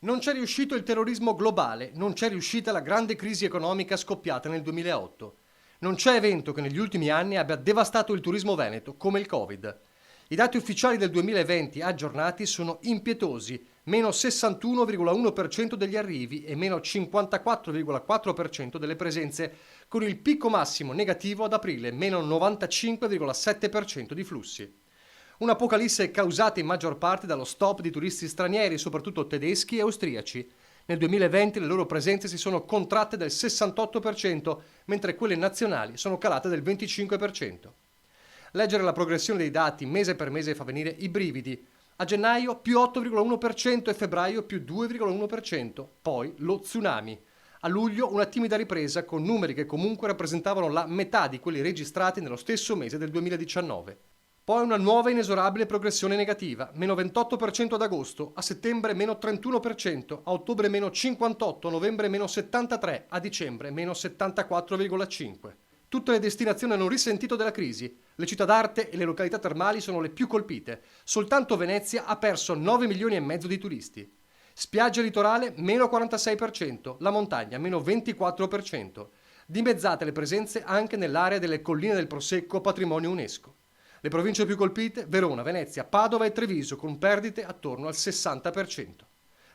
Non c'è riuscito il terrorismo globale, non c'è riuscita la grande crisi economica scoppiata nel 2008. Non c'è evento che negli ultimi anni abbia devastato il turismo veneto come il Covid. I dati ufficiali del 2020 aggiornati sono impietosi, meno 61,1% degli arrivi e meno 54,4% delle presenze, con il picco massimo negativo ad aprile, meno 95,7% di flussi. Un'apocalisse causata in maggior parte dallo stop di turisti stranieri, soprattutto tedeschi e austriaci. Nel 2020 le loro presenze si sono contratte del 68%, mentre quelle nazionali sono calate del 25%. Leggere la progressione dei dati mese per mese fa venire i brividi. A gennaio più 8,1% e febbraio più 2,1%, poi lo tsunami. A luglio una timida ripresa con numeri che comunque rappresentavano la metà di quelli registrati nello stesso mese del 2019. Poi una nuova inesorabile progressione negativa, meno 28% ad agosto, a settembre meno 31%, a ottobre meno 58%, a novembre meno 73%, a dicembre meno 74,5%. Tutte le destinazioni hanno risentito della crisi. Le città d'arte e le località termali sono le più colpite. Soltanto Venezia ha perso 9 milioni e mezzo di turisti. Spiaggia litorale meno 46%, la montagna meno 24%. Dimezzate le presenze anche nell'area delle colline del Prosecco, patrimonio UNESCO. Le province più colpite: Verona, Venezia, Padova e Treviso, con perdite attorno al 60%.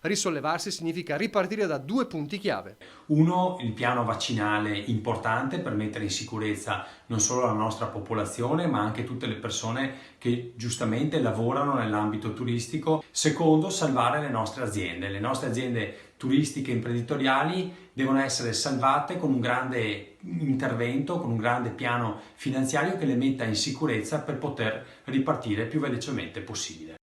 Risollevarsi significa ripartire da due punti chiave. Uno, il piano vaccinale importante per mettere in sicurezza non solo la nostra popolazione, ma anche tutte le persone che giustamente lavorano nell'ambito turistico. Secondo, salvare le nostre aziende. Le nostre aziende turistiche e imprenditoriali devono essere salvate con un grande intervento, con un grande piano finanziario che le metta in sicurezza per poter ripartire il più velocemente possibile.